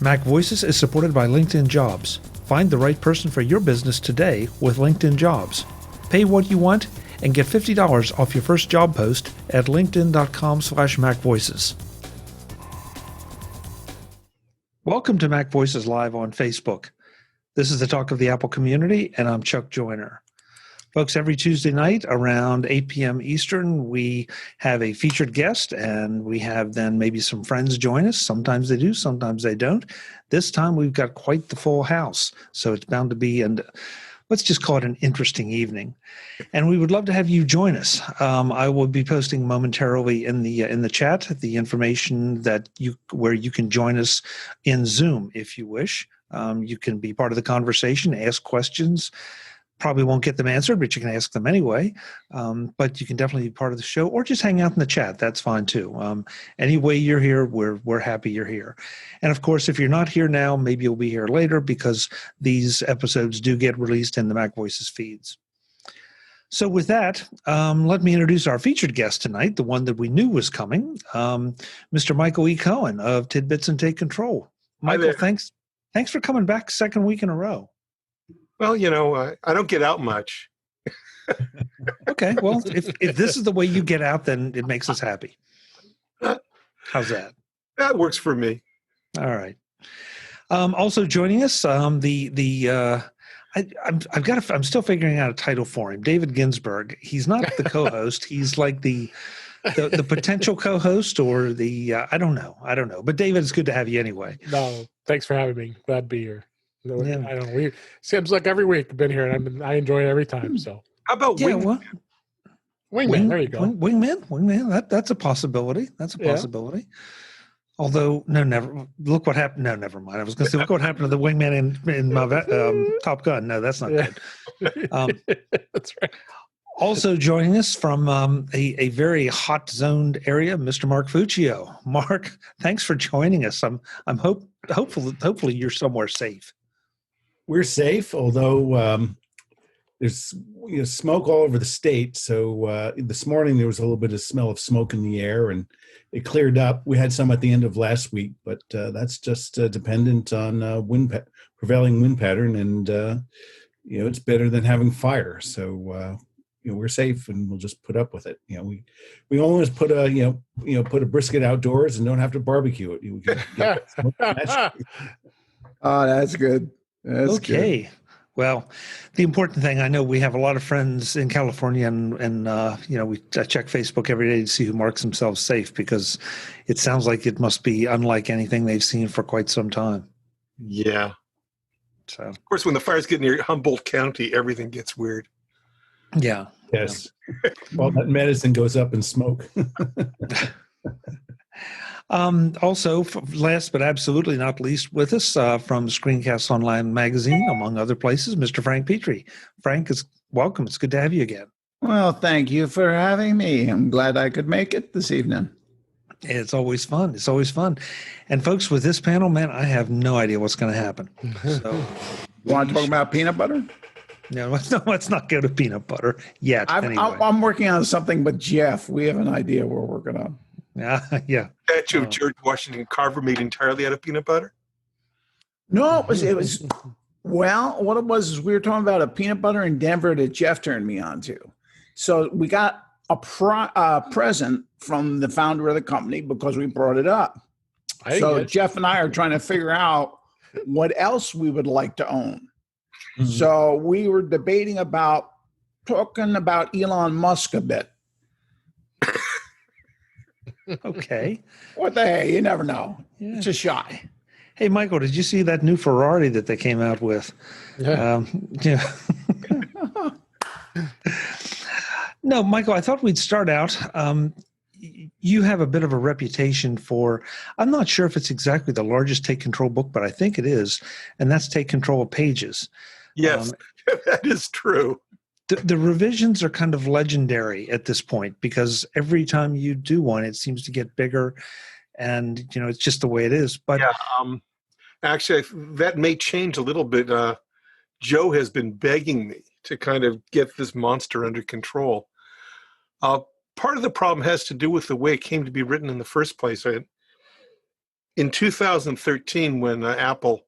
MacVoices is supported by LinkedIn Jobs. Find the right person for your business today with LinkedIn Jobs. Pay what you want and get $50 off your first job post at linkedin.com/MacVoices. Welcome to MacVoices Live on Facebook. This is the talk of the Apple community, and I'm Chuck Joyner. Folks, every Tuesday night around 8 p.m. Eastern, we have a featured guest, and we have then maybe some friends join us. Sometimes they do, sometimes they don't. This time we've got quite the full house, so it's bound to be, and let's just call it an interesting evening. And we would love to have you join us. I will be posting momentarily in the chat the information where you can join us in Zoom if you wish. You can be part of the conversation, ask questions. Probably won't get them answered, but you can ask them anyway. But you can definitely be part of the show, or just hang out in the chat. That's fine too. Any way you're here, we're happy you're here. And of course, if you're not here now, maybe you'll be here later, because these episodes do get released in the MacVoices feeds. So with that, let me introduce our featured guest tonight, the one that we knew was coming, Mr. Michael E. Cohen of TidBITS and Take Control. Michael, thanks for coming back second week in a row. Well, I don't get out much. Okay, well, if this is the way you get out, then it makes us happy. How's that? That works for me. All right. Also joining us, I'm still figuring out a title for him. David Ginsburg. He's not the co-host. He's like the potential co-host, or I don't know. But David, it's good to have you anyway. No, thanks for having me. Glad to be here. Yeah. I don't know. Seems like every week I've been here, and I enjoy it every time. So how about Wingman? Wingman, there you go. Wingman. That's a possibility. Although, no, never. Look what happened. No, never mind. I was going to say, look what happened to the wingman in my Top Gun. No, that's not good. That's right. Also joining us from a very hot zoned area, Mr. Mark Fuccio. Mark, thanks for joining us. Hopefully you're somewhere safe. We're safe, although there's smoke all over the state. So this morning there was a little bit of smell of smoke in the air, and it cleared up. We had some at the end of last week, but that's just dependent on prevailing wind pattern, and it's better than having fire. So we're safe, and we'll just put up with it. We always put a brisket outdoors and don't have to barbecue it. We can get Oh, that's good. Okay. Good. Well, the important thing, I know we have a lot of friends in California, and I check Facebook every day to see who marks themselves safe, because it sounds like it must be unlike anything they've seen for quite some time. Yeah. So, of course, when the fires get near Humboldt County, everything gets weird. Yeah. Yes. Well, that medicine goes up in smoke. Also, last but absolutely not least, with us from Screencast Online magazine, among other places, Mr. Frank Petrie. Frank, welcome. It's good to have you again. Well, thank you for having me. I'm glad I could make it this evening. It's always fun. And folks, with this panel, man, I have no idea what's going to happen. So, you want to talk about peanut butter? No, let's not go to peanut butter yet. Anyway. I'm working on something with Jeff. We have an idea where we're going to. Yeah. Statue of George Washington Carver made entirely out of peanut butter? No, it was well, what it was is we were talking about a peanut butter in Denver that Jeff turned me on to. So we got a present from the founder of the company because we brought it up. So Jeff and I are trying to figure out what else we would like to own. Mm-hmm. So we were debating talking about Elon Musk a bit. Okay. What the hey? You never know. Yeah. It's a shot. Hey, Michael, did you see that new Ferrari that they came out with? Yeah. No, Michael, I thought we'd start out. You have a bit of a reputation for, I'm not sure if it's exactly the largest Take Control book, but I think it is, and that's Take Control of Pages. Yes, that is true. The revisions are kind of legendary at this point, because every time you do one, it seems to get bigger, and it's just the way it is. But yeah, actually, that may change a little bit. Joe has been begging me to kind of get this monster under control. Part of the problem has to do with the way it came to be written in the first place. in 2013, when Apple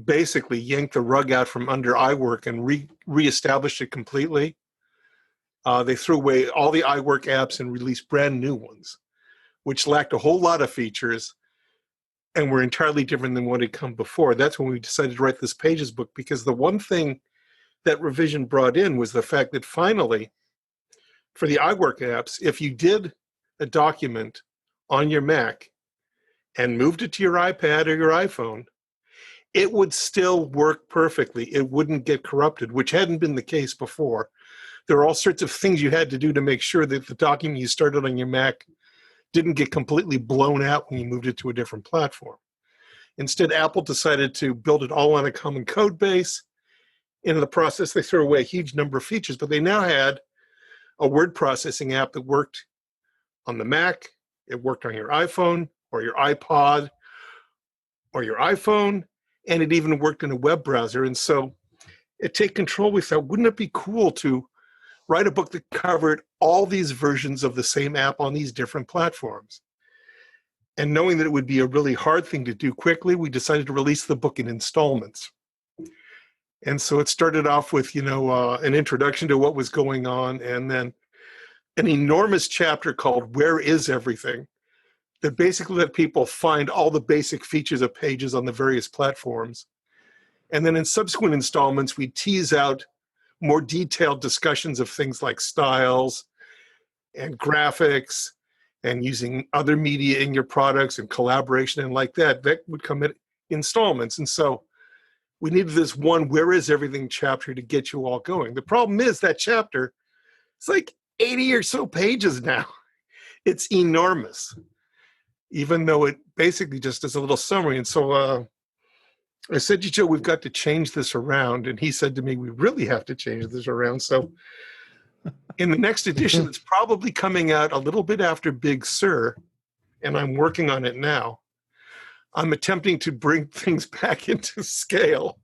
basically yanked the rug out from under iWork and reestablished it completely, they threw away all the iWork apps and released brand new ones, which lacked a whole lot of features and were entirely different than what had come before. That's when we decided to write this Pages book, because the one thing that revision brought in was the fact that finally, for the iWork apps, if you did a document on your Mac and moved it to your iPad or your iPhone, it would still work perfectly. It wouldn't get corrupted, which hadn't been the case before. There are all sorts of things you had to do to make sure that the document you started on your Mac didn't get completely blown out when you moved it to a different platform. Instead, Apple decided to build it all on a common code base. In the process, they threw away a huge number of features, but they now had a word processing app that worked on the Mac, it worked on your iPhone or your iPod or your iPhone, and it even worked in a web browser. And so at Take Control, we thought, wouldn't it be cool to write a book that covered all these versions of the same app on these different platforms? And knowing that it would be a really hard thing to do quickly, we decided to release the book in installments. And so it started off with, an introduction to what was going on, and then an enormous chapter called Where is Everything? That basically let people find all the basic features of Pages on the various platforms. And then in subsequent installments, we tease out more detailed discussions of things like styles and graphics and using other media in your products and collaboration and like that. That would come in installments. And so we needed this one Where is Everything chapter to get you all going. The problem is that chapter, it's like 80 or so pages now. It's enormous, even though it basically just is a little summary. And so I said to Joe, we've got to change this around. And he said to me, we really have to change this around. So in the next edition, it's probably coming out a little bit after Big Sur, and I'm working on it now. I'm attempting to bring things back into scale.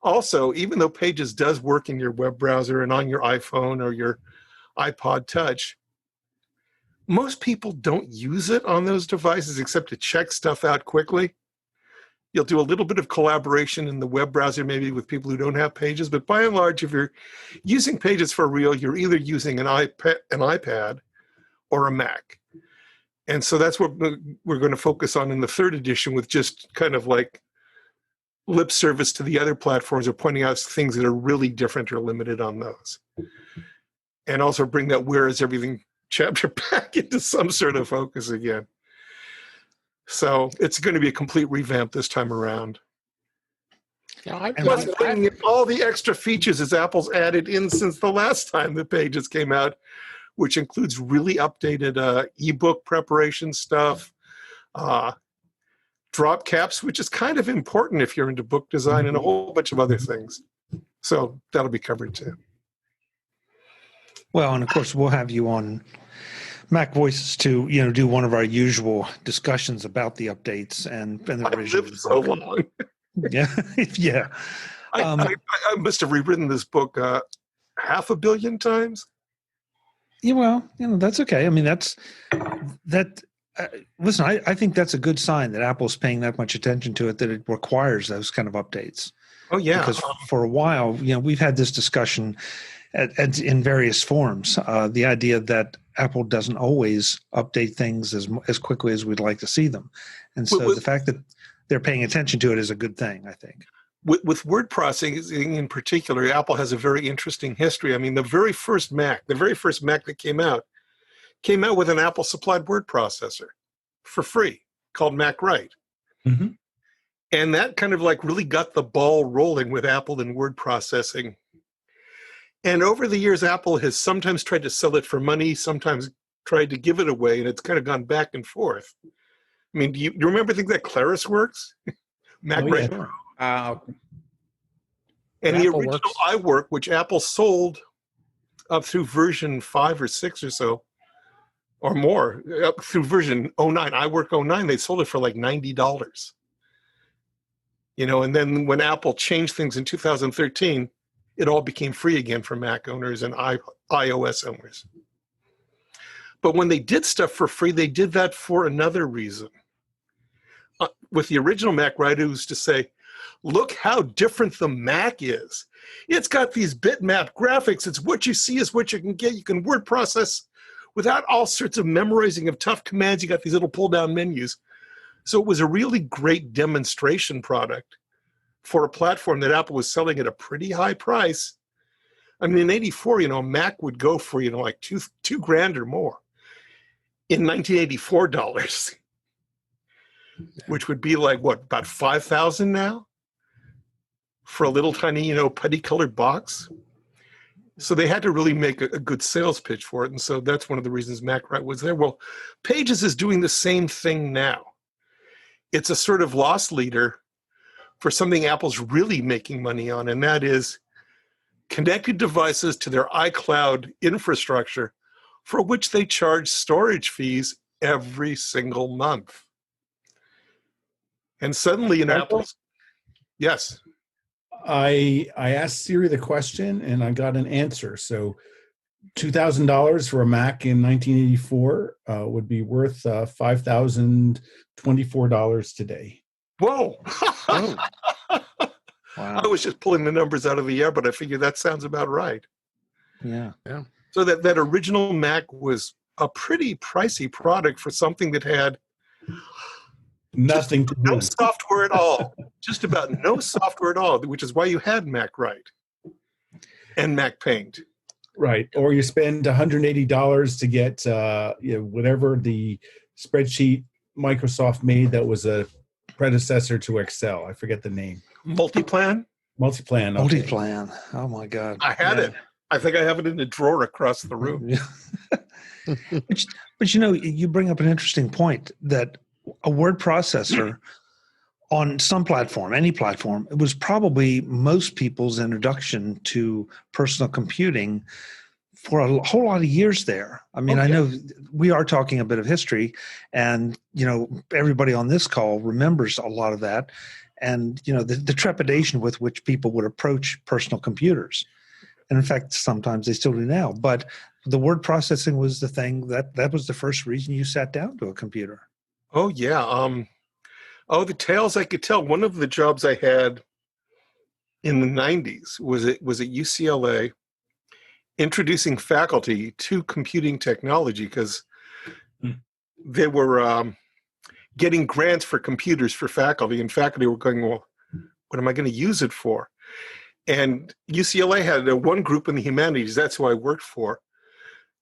Also, even though Pages does work in your web browser and on your iPhone or your iPod Touch, most people don't use it on those devices except to check stuff out quickly. You'll do a little bit of collaboration in the web browser, maybe with people who don't have Pages, but by and large, if you're using Pages for real, you're either using an iPad or a Mac. And so that's what we're going to focus on in the third edition, with just kind of like lip service to the other platforms, or pointing out things that are really different or limited on those. And also bring that Where is Everything chapter back into some sort of focus again. So it's going to be a complete revamp this time around. Yeah, Plus, bringing in all the extra features as Apple's added in since the last time the Pages came out, which includes really updated ebook preparation stuff, drop caps, which is kind of important if you're into book design, and a whole bunch of other things. So that'll be covered too. Well, and of course, we'll have you on MacVoices to do one of our usual discussions about the updates and the I've revisions. lived so long. Yeah, yeah. I must have rewritten this book 500 million times. Yeah, well, that's okay. I mean, listen, I think that's a good sign that Apple's paying that much attention to it, that it requires those kind of updates. Oh, yeah. Because for a while, we've had this discussion in various forms. The idea that Apple doesn't always update things as quickly as we'd like to see them. And so the fact that they're paying attention to it is a good thing, I think. With word processing in particular, Apple has a very interesting history. I mean, the very first Mac that came out with an Apple-supplied word processor for free called Mac Write. Mm-hmm. And that kind of like really got the ball rolling with Apple and word processing. And over the years, Apple has sometimes tried to sell it for money, sometimes tried to give it away, and it's kind of gone back and forth. I mean, do you remember things like Claris Works? Mac Write. Sure. And the Apple original Works. iWork, which Apple sold up through version 5 or 6 or so, or more, up through version 09, iWork 09, they sold it for like $90. And then when Apple changed things in 2013, it all became free again for Mac owners and iOS owners. But when they did stuff for free, they did that for another reason. with the original Mac, right, it was to say, look how different the Mac is. It's got these bitmap graphics. It's what you see is what you can get. You can word process without all sorts of memorizing of tough commands. You got these little pull-down menus. So it was a really great demonstration product for a platform that Apple was selling at a pretty high price. I mean, in '84, a Mac would go for, like two grand or more in 1984 dollars, which would be like, what, about 5,000 now for a little tiny, putty colored box. So they had to really make a good sales pitch for it. And so that's one of the reasons MacWrite was there. Well, Pages is doing the same thing now. It's a sort of loss leader for something Apple's really making money on, and that is connected devices to their iCloud infrastructure, for which they charge storage fees every single month. And suddenly in Apple's, yes. I asked Siri the question and I got an answer. So $2,000 for a Mac in 1984 would be worth $5,024 today. Whoa. Oh. Wow. I was just pulling the numbers out of the air, but I figured that sounds about right. Yeah. So that original Mac was a pretty pricey product for something that had Nothing to do. no software at all. Just about no software at all, which is why you had MacWrite and Mac Paint. Right. Or you spend $180 to get whatever the spreadsheet Microsoft made that was a predecessor to Excel. I forget the name. Multiplan? Multiplan. Okay. Multiplan. Oh my God. I had it. I think I have it in a drawer across the room. But you bring up an interesting point that a word processor on some platform, any platform, it was probably most people's introduction to personal computing for a whole lot of years there. I mean, I know we are talking a bit of history, and everybody on this call remembers a lot of that, and the trepidation with which people would approach personal computers. And in fact, sometimes they still do now. But the word processing was the thing that was the first reason you sat down to a computer. Oh, yeah. The tales I could tell. One of the jobs I had in the 90s was at UCLA, introducing faculty to computing technology, because they were getting grants for computers for faculty, and faculty were going, well, what am I going to use it for? And UCLA had one group in the humanities, that's who I worked for,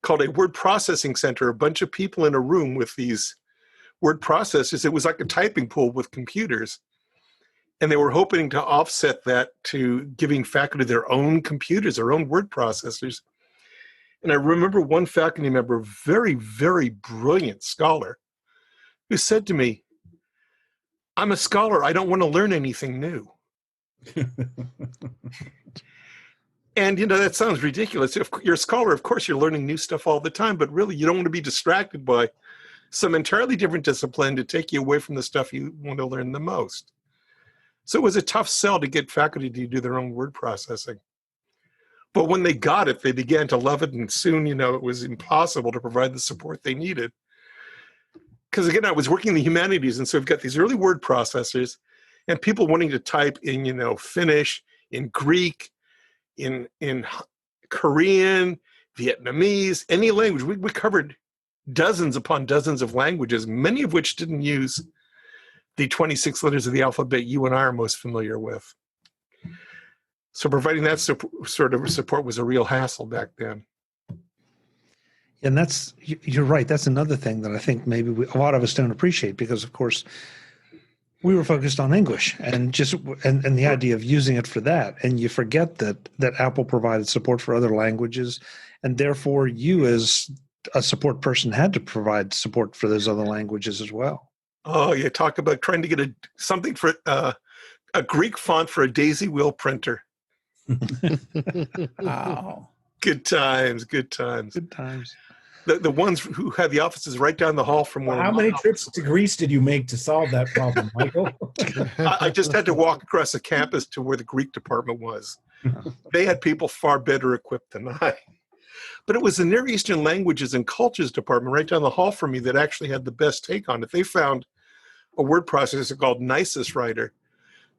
called a word processing center, a bunch of people in a room with these word processors. It was like a typing pool with computers. And they were hoping to offset that to giving faculty their own computers, their own word processors. And I remember one faculty member, a very, very brilliant scholar, who said to me, I'm a scholar, I don't want to learn anything new. And, that sounds ridiculous. If you're a scholar, of course, you're learning new stuff all the time, but really you don't want to be distracted by some entirely different discipline to take you away from the stuff you want to learn the most. So it was a tough sell to get faculty to do their own word processing. But when they got it, they began to love it, and soon, it was impossible to provide the support they needed. Because again, I was working in the humanities, and so we've got these early word processors, and people wanting to type in, Finnish, in Greek, in Korean, Vietnamese, any language. We covered dozens upon dozens of languages, many of which didn't use the 26 letters of the alphabet you and I are most familiar with. So providing that sort of support was a real hassle back then. And you're right. That's another thing that I think maybe a lot of us don't appreciate, because, of course, we were focused on English and the idea of using it for that. And you forget that Apple provided support for other languages, and therefore you as a support person had to provide support for those other languages as well. Oh, you talk about trying to get something for a Greek font for a daisy wheel printer. Wow. Good times. The ones who had the offices right down the hall from one. How many trips to Greece did you make to solve that problem, Michael? I just had to walk across the campus to where the Greek department was. They had people far better equipped than I. But it was the Near Eastern Languages and Cultures department right down the hall from me that actually had the best take on it. They found a word processor called Nisus Writer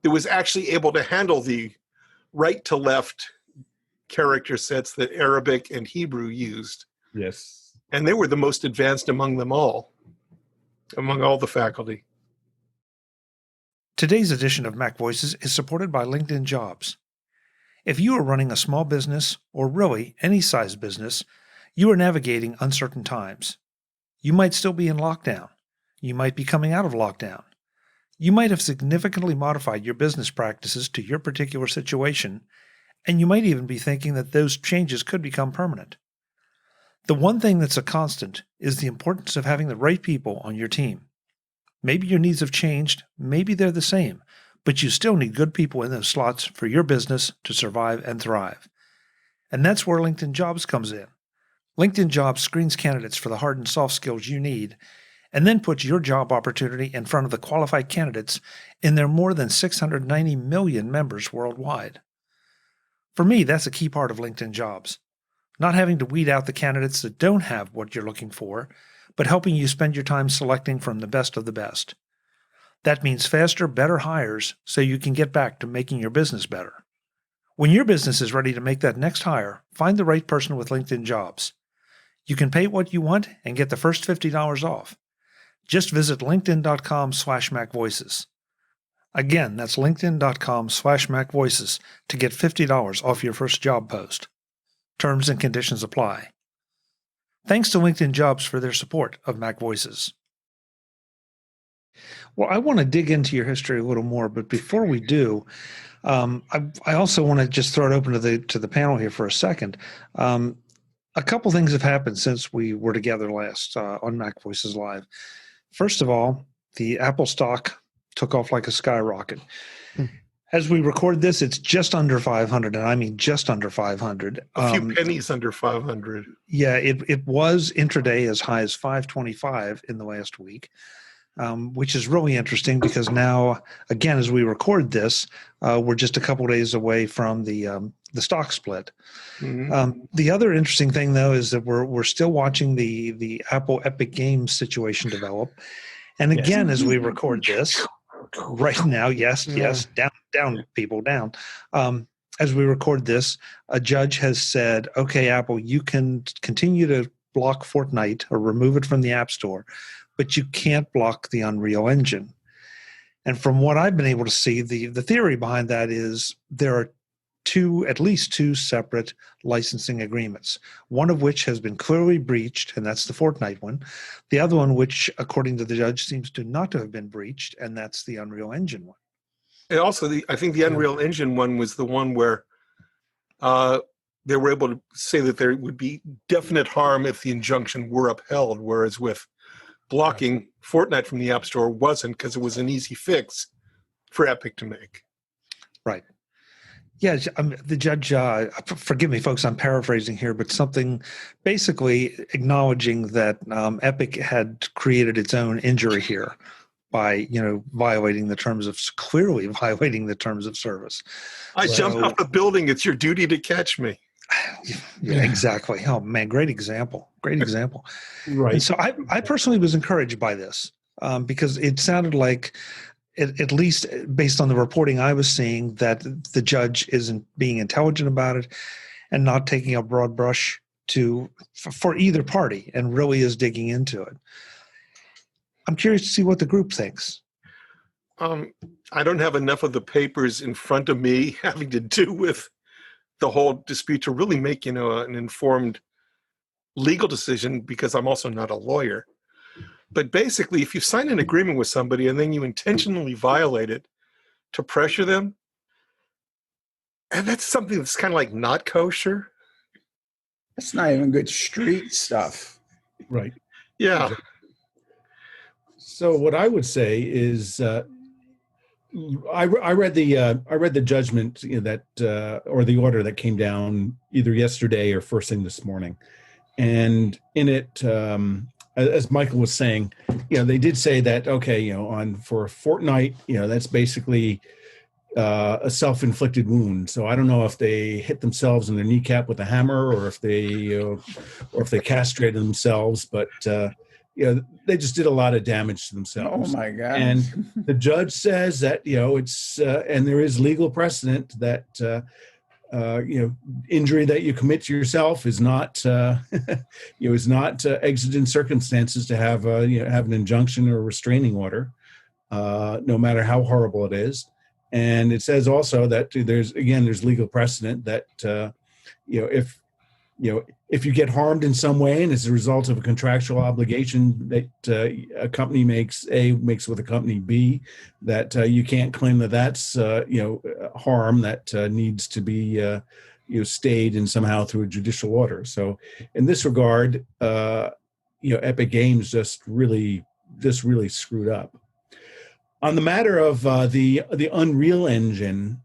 that was actually able to handle the right to left character sets that Arabic and Hebrew used. Yes. And they were the most advanced among them all, among all the faculty. Today's edition of MacVoices is supported by LinkedIn Jobs. If you are running a small business, or really any size business, you are navigating uncertain times. You might still be in lockdown. You might be coming out of lockdown. You might have significantly modified your business practices to your particular situation, and you might even be thinking that those changes could become permanent. The one thing that's a constant is the importance of having the right people on your team. Maybe your needs have changed, maybe they're the same, but you still need good people in those slots for your business to survive and thrive. And that's where LinkedIn Jobs comes in. LinkedIn Jobs screens candidates for the hard and soft skills you need, and then puts your job opportunity in front of the qualified candidates in their more than 690 million members worldwide. For me, that's a key part of LinkedIn Jobs. Not having to weed out the candidates that don't have what you're looking for, but helping you spend your time selecting from the best of the best. That means faster, better hires so you can get back to making your business better. When your business is ready to make that next hire, find the right person with LinkedIn Jobs. You can pay what you want and get the first $50 off. Just visit linkedin.com/MacVoices. Again, that's linkedin.com/MacVoices to get $50 off your first job post. Terms and conditions apply. Thanks to LinkedIn Jobs for their support of MacVoices. Well, I want to dig into your history a little more, but before we do, I also want to just throw it open to the panel here for a second. A couple things have happened since we were together last on MacVoices Live. First of all, the Apple stock took off like a skyrocket. As we record this, it's just under 500, and I mean just under 500. A few pennies under 500. Yeah, it was intraday as high as 525 in the last week, which is really interesting because now, again, as we record this, we're just a couple days away from the stock split. Mm-hmm. The other interesting thing, though, is that we're still watching the Apple Epic Games situation develop. And again, as we record this right now, yes, down, people, down. As we record this, a judge has said, okay, Apple, you can continue to block Fortnite or remove it from the App Store, but you can't block the Unreal Engine. And from what I've been able to see, the theory behind that is there are at least two separate licensing agreements, one of which has been clearly breached, and that's the Fortnite one. The other one, which according to the judge seems to not to have been breached, and that's the Unreal Engine one. And also, I think the Unreal Engine one was the one where they were able to say that there would be definite harm if the injunction were upheld, whereas with blocking Fortnite from the App Store wasn't, because it was an easy fix for Epic to make. Right. Yeah, the judge, forgive me, folks, I'm paraphrasing here, but something basically acknowledging that Epic had created its own injury here by, clearly violating the terms of service. I jumped off a building. It's your duty to catch me. Yeah, exactly. Oh, man, great example. Great example. Right. And so I personally was encouraged by this because it sounded like, at least based on the reporting I was seeing, that the judge isn't being intelligent about it and not taking a broad brush for either party and really is digging into it. I'm curious to see what the group thinks. I don't have enough of the papers in front of me having to do with the whole dispute to really make, an informed legal decision, because I'm also not a lawyer. But basically, if you sign an agreement with somebody and then you intentionally violate it to pressure them, and that's something that's kind of like not kosher. That's not even good street stuff. Right. Yeah. So what I would say is, I read the judgment that or the order that came down either yesterday or first thing this morning, and in it, as Michael was saying, they did say that for Fortnite, that's basically a self-inflicted wound. So I don't know if they hit themselves in their kneecap with a hammer or if they castrated themselves, but they just did a lot of damage to Oh themselves. my God. And the judge says that, it's, and there is legal precedent that, injury that you commit to yourself is not, is not exigent circumstances to have, have an injunction or a restraining order, no matter how horrible it is. And it says also that there's legal precedent that, if you get harmed in some way and as a result of a contractual obligation that a company makes with a company B, that you can't claim that that's harm that needs to be stayed and somehow through a judicial order. So in this regard, Epic Games just really screwed up. On the matter of the Unreal Engine.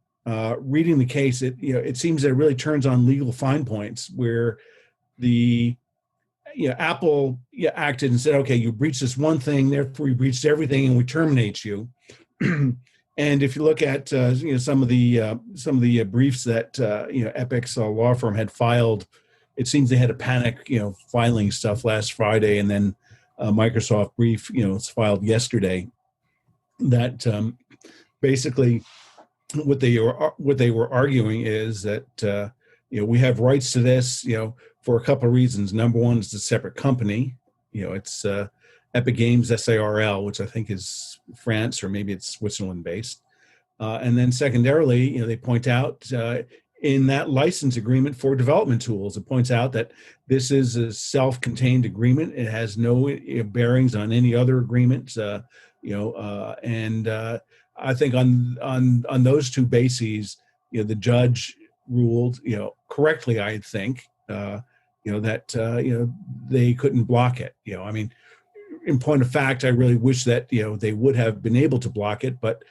Reading the case, it seems that it really turns on legal fine points where the Apple acted and said, okay, you breached this one thing, therefore you breached everything, and we terminate you. And if you look at some of the briefs that Epic's law firm had filed, it seems they had a panic filing stuff last Friday, and then Microsoft brief it's filed yesterday that basically. What they were arguing is that we have rights to this for a couple of reasons. Number one, it's a separate company. It's Epic Games SARL, which I think is France or maybe it's Switzerland based. And then secondarily, they point out in that license agreement for development tools, it points out that this is a self-contained agreement. It has no bearings on any other agreements. I think on those two bases, the judge ruled, correctly, I think, that they couldn't block it. I mean, in point of fact, I really wish that they would have been able to block it, but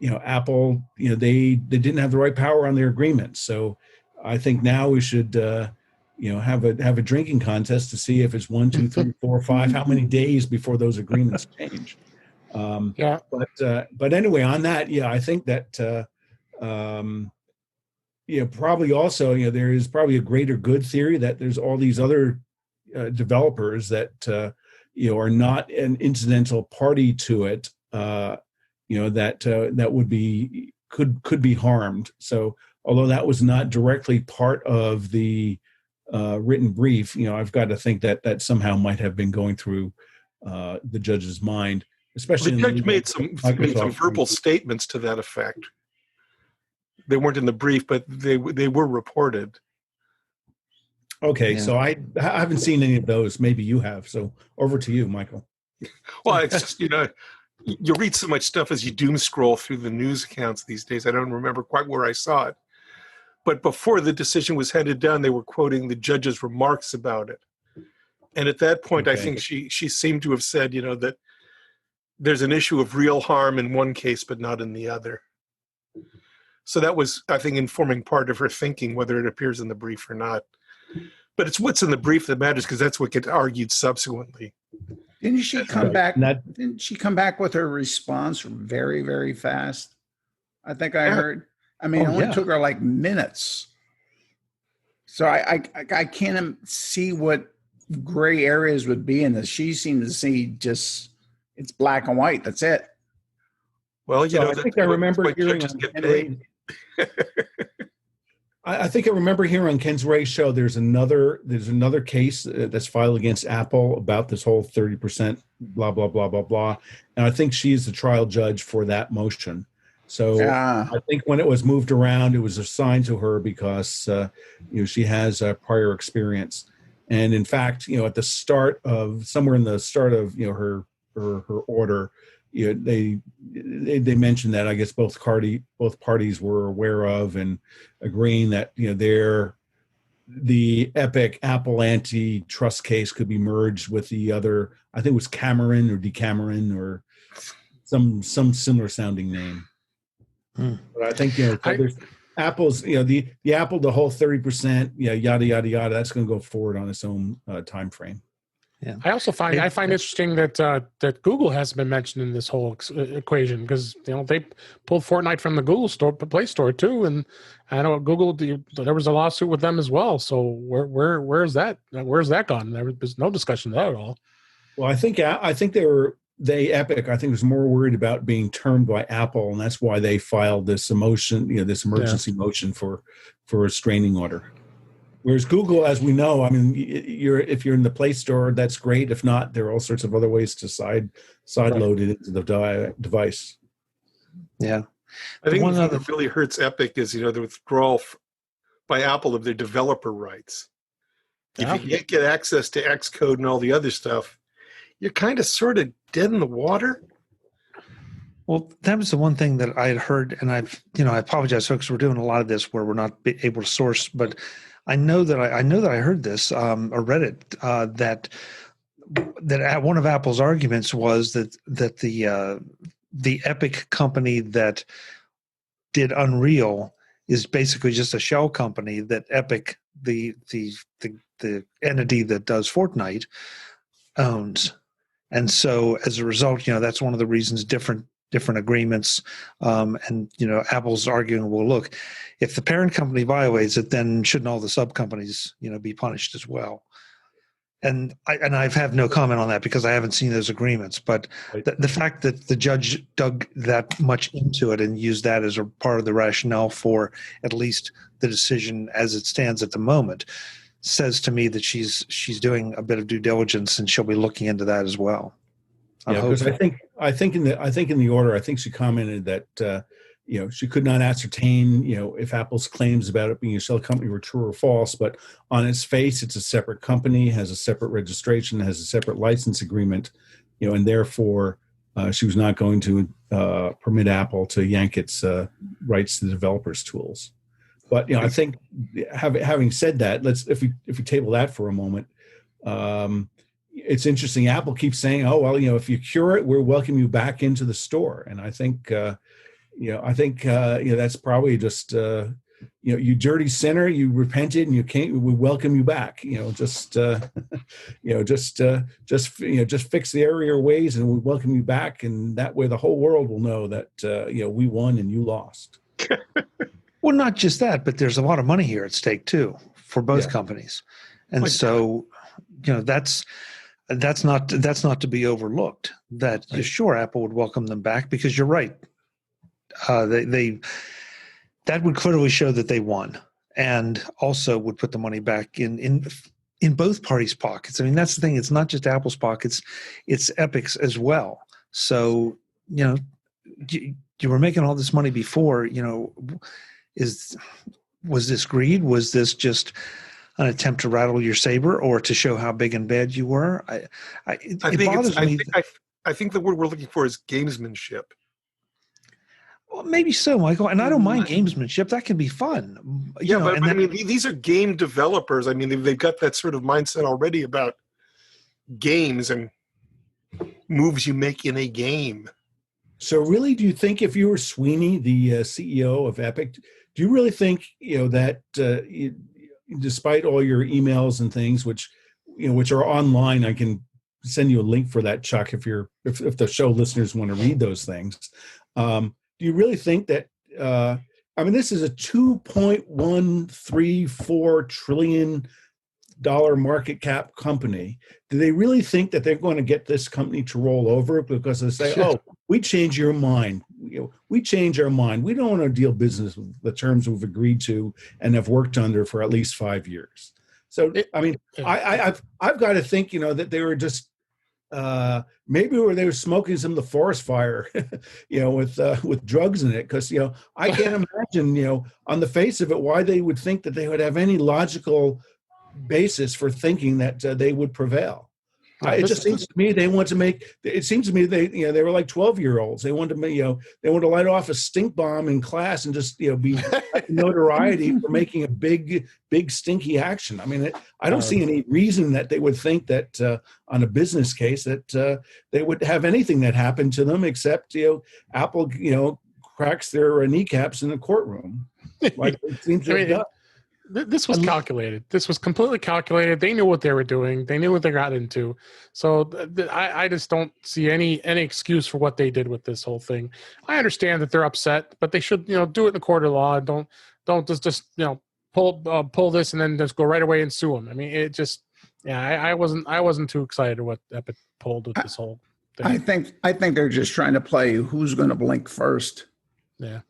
Apple, they didn't have the right power on their agreement. So I think now we should have a drinking contest to see if it's 1, 2, 3, 4, 5, how many days before those agreements change. But anyway, on that, I think that probably also there is probably a greater good theory that there's all these other developers that are not an incidental party to it, that would be could be harmed. So although that was not directly part of the written brief, I've got to think that somehow might have been going through the judge's mind. Especially the judge made some verbal statements to that effect. They weren't in the brief, but they were reported. Okay, so I haven't seen any of those. Maybe you have. So over to you, Michael. Well, it's just you read so much stuff as you doom scroll through the news accounts these days. I don't remember quite where I saw it, but before the decision was handed down, they were quoting the judge's remarks about it, and at that point, okay. I think she seemed to have said, that there's an issue of real harm in one case, but not in the other. So that was, I think, informing part of her thinking, whether it appears in the brief or not. But it's what's in the brief that matters, because that's what gets argued subsequently. Didn't she come back? Didn't she come back with her response very, very fast? I think I heard. I mean, it only took her like minutes. So I can't see what gray areas would be in this. She seemed to see just. It's black and white. That's it. Well, I think I remember hearing on Ken Ray. I think I remember hearing on Ken Ray's show. There's another case that's filed against Apple about this whole 30% blah blah blah blah blah, and I think she's the trial judge for that motion. So I think when it was moved around, it was assigned to her because she has prior experience, and in fact, at the start of her order, they mentioned that I guess both parties were aware of and agreeing that the Epic Apple antitrust case could be merged with the other. I think it was Cameron or Decameron or some similar sounding name. But I think Apple's the Apple, the whole 30%, yada yada yada. That's going to go forward on its own time frame. Yeah. I find interesting that Google hasn't been mentioned in this whole equation, because they pulled Fortnite from the Google store, Play Store too, and I know Google there was a lawsuit with them as well. So where's that? Where's that gone? There's no discussion of that at all. Well, I think Epic, I think, was more worried about being termed by Apple, and that's why they filed this this emergency motion for a restraining order. Whereas Google, as we know, I mean, if you're in the Play Store, that's great. If not, there are all sorts of other ways to side load it into the device. Yeah. I think the thing that really hurts Epic is, the withdrawal by Apple of their developer rights. Yeah. If you can't get access to Xcode and all the other stuff, you're kind of sort of dead in the water. Well, that was the one thing that I had heard, and I apologize, folks. We're doing a lot of this where we're not able to source, but I know that I heard this or read it that one of Apple's arguments was that the Epic company that did Unreal is basically just a shell company that Epic, the entity that does Fortnite, owns. And so as a result, that's one of the reasons different agreements. And Apple's arguing, well, look, if the parent company violates it, then shouldn't all the sub companies, be punished as well? And I have no comment on that because I haven't seen those agreements. But the fact that the judge dug that much into it and used that as a part of the rationale for at least the decision as it stands at the moment says to me that she's doing a bit of due diligence and she'll be looking into that as well. Yeah, because I think in the order, I think she commented that she could not ascertain if Apple's claims about it being a shell company were true or false, but on its face, it's a separate company, has a separate registration, has a separate license agreement, and therefore she was not going to permit Apple to yank its rights to the developers' tools. But I think having said that, if we table that for a moment, it's interesting. Apple keeps saying, "Oh well, if you cure it, we'll welcome you back into the store." And I think, that's probably just, you dirty sinner, you repented, and we welcome you back. Just fix the error of your ways, and we welcome you back, and that way the whole world will know that we won and you lost. Well, not just that, but there's a lot of money here at stake too for both companies, and so that's not to be overlooked. That sure, Apple would welcome them back because you're right. They that would clearly show that they won, and also would put the money back in both parties' pockets. I mean, that's the thing. It's not just Apple's pockets; it's Epic's as well. So you were making all this money before. Was this greed? Was this just an attempt to rattle your saber or to show how big and bad you were? It bothers me. I think the word we're looking for is gamesmanship. Well, maybe so, Michael. And I don't mind gamesmanship. That can be fun. But I mean, these are game developers. I mean, they've got that sort of mindset already about games and moves you make in a game. So really, do you think if you were Sweeney, the CEO of Epic, do you really think that despite all your emails and things, which are online, I can send you a link for that, Chuck, if the show listeners want to read those things. Do you really think that? This is a $2.134 trillion market cap company. Do they really think that they're going to get this company to roll over because they say, "Oh, we change your mind. We change our mind. We don't want to deal business with the terms we've agreed to and have worked under for at least 5 years." So, I've got to think, that they were just maybe they were smoking some of the forest fire, with drugs in it. Because I can't imagine, on the face of it, why they would think that they would have any logical basis for thinking that they would prevail. It just seems to me they want to make. It seems to me they were like 12-year-olds. They wanted to they want to light off a stink bomb in class and just be notoriety for making a big stinky action. I mean, I don't see any reason that they would think that on a business case that they would have anything that happened to them except Apple cracks their kneecaps in the courtroom. Like it seems to have done. This was calculated. This was completely calculated. They knew what they were doing. They knew what they got into. So I just don't see any excuse for what they did with this whole thing. I understand that they're upset, but they should do it in the court of law. Don't just pull this and then just go right away and sue them. I mean, it just Yeah, I wasn't too excited what Epic pulled with this whole thing. I think they're just trying to play who's going to blink first. Yeah.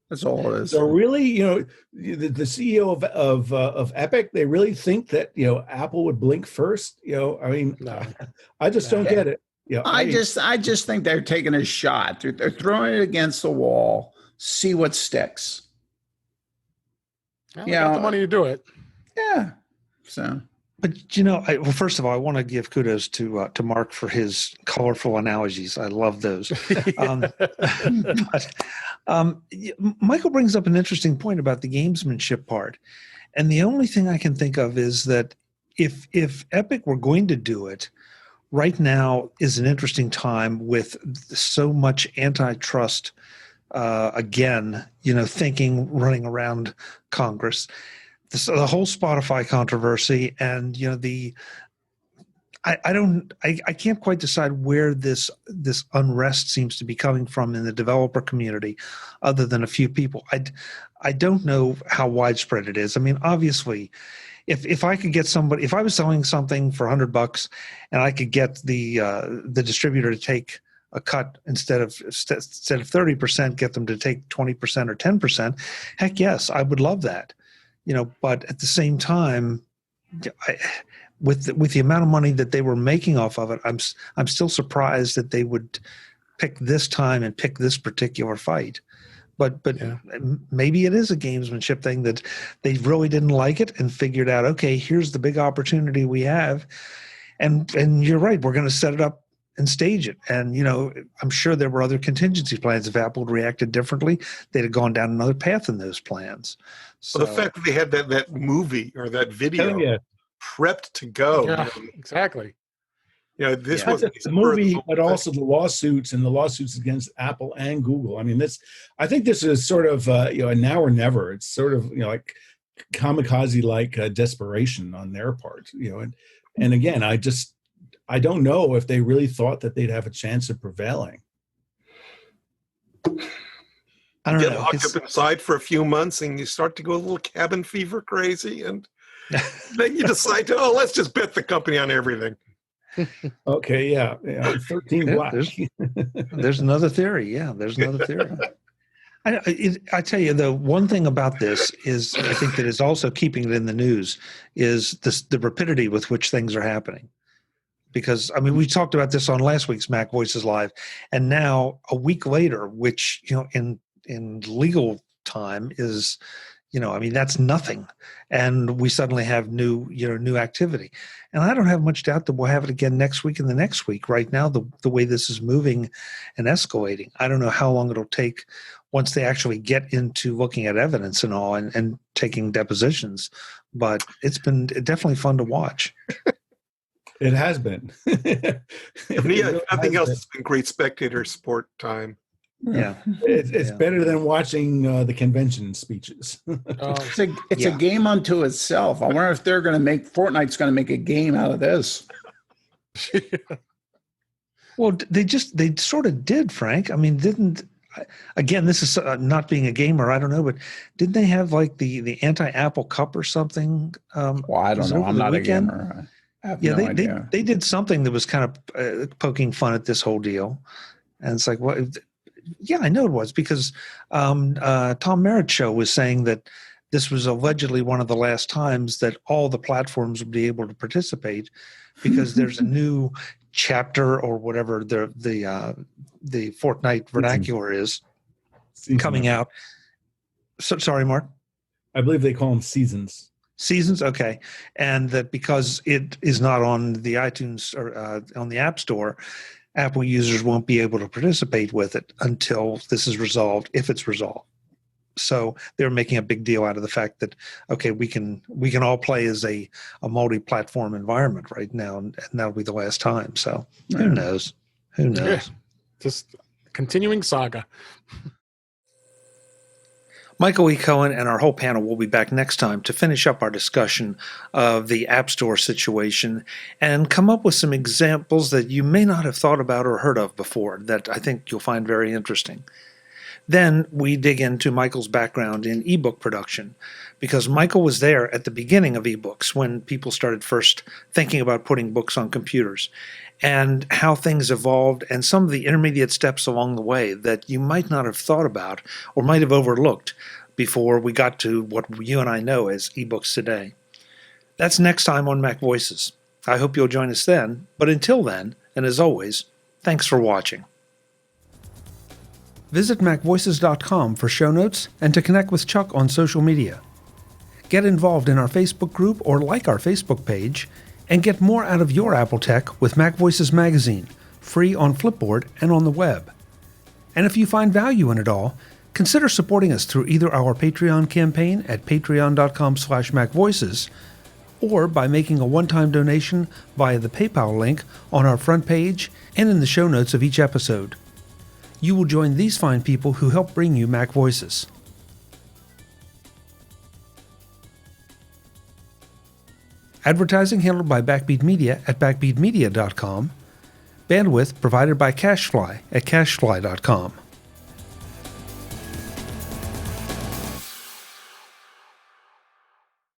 That's all it is. So really, the CEO of Epic, they really think that Apple would blink first. I mean, No. I just don't get it. I just think they're taking a shot. They're throwing it against the wall, see what sticks. Well, they got the money to do it. Yeah. So. But well, first of all, I want to give kudos to Mark for his colorful analogies. I love those. Michael brings up an interesting point about the gamesmanship part, and the only thing I can think of is that if Epic were going to do it, right now is an interesting time with so much antitrust. Again, thinking running around Congress. The whole Spotify controversy, and I can't quite decide where this unrest seems to be coming from in the developer community, other than a few people. I don't know how widespread it is. I mean, obviously, if I could get somebody, if I was selling something for $100 and I could get the distributor to take a cut instead of 30%, get them to take 20% or 10%, heck yes, I would love that. But at the same time, with the amount of money that they were making off of it, I'm still surprised that they would pick this time and pick this particular fight. But yeah. Maybe it is a gamesmanship thing that they really didn't like it and figured out, okay, here's the big opportunity we have, and you're right, we're going to set it up and stage it. And I'm sure there were other contingency plans. If Apple had reacted differently, they'd have gone down another path in those plans. So the fact that they had that movie or that video prepped to go. Yeah, exactly. This was the movie, but also the lawsuits against Apple and Google. I mean, I think this is sort of a now or never. It's sort of like kamikaze-like desperation on their part. And again, I don't know if they really thought that they'd have a chance of prevailing. I don't get know. locked up inside for a few months and you start to go a little cabin fever crazy, and then you decide let's just bet the company on everything. Okay, yeah. 13 black. There's another theory. Yeah, there's another theory. I tell you, the one thing about this is, I think that is also keeping it in the news is the rapidity with which things are happening. Because, I mean, we talked about this on last week's MacVoices Live, and now a week later, which, in legal time is, that's nothing. And we suddenly have new activity. And I don't have much doubt that we'll have it again next week and the next week. Right now, the way this is moving and escalating, I don't know how long it'll take once they actually get into looking at evidence and all and taking depositions. But it's been definitely fun to watch. It has been. Nothing else has been great spectator sport time. Yeah, it's better than watching the convention speeches. It's a game unto itself. I wonder if they're going to Fortnite's going to make a game out of this. Well, they sort of did, Frank. I mean, again, this is not being a gamer, I don't know, but didn't they have like the anti-Apple Cup or something? Well, I don't know. I'm not a gamer. I have no idea. They did something that was kind of poking fun at this whole deal. And it's like, well, yeah, I know it was, because Tom Merritt's show was saying that this was allegedly one of the last times that all the platforms would be able to participate, because there's a new chapter or whatever the Fortnite vernacular is coming out. So, sorry, Mark. I believe they call them seasons. Seasons, okay. And that because it is not on the iTunes or on the App Store, Apple users won't be able to participate with it until this is resolved, if it's resolved. So they're making a big deal out of the fact that, okay, we can all play as a multi-platform environment right now, and that'll be the last time. So who knows? Who knows? Yeah, just continuing saga. Michael E. Cohen and our whole panel will be back next time to finish up our discussion of the App Store situation and come up with some examples that you may not have thought about or heard of before that I think you'll find very interesting. Then we dig into Michael's background in ebook production, because Michael was there at the beginning of ebooks when people started first thinking about putting books on computers, and how things evolved and some of the intermediate steps along the way that you might not have thought about or might have overlooked before we got to what you and I know as ebooks today. That's next time on MacVoices. I hope you'll join us then, but until then, and as always, thanks for watching. Visit MacVoices.com for show notes and to connect with Chuck on social media. Get involved in our Facebook group or like our Facebook page, and get more out of your Apple tech with MacVoices Magazine, free on Flipboard and on the web. And if you find value in it all, consider supporting us through either our Patreon campaign at patreon.com/MacVoices, or by making a one-time donation via the PayPal link on our front page and in the show notes of each episode. You will join these fine people who help bring you MacVoices. Advertising handled by Backbeat Media at backbeatmedia.com. Bandwidth provided by CacheFly at cachefly.com.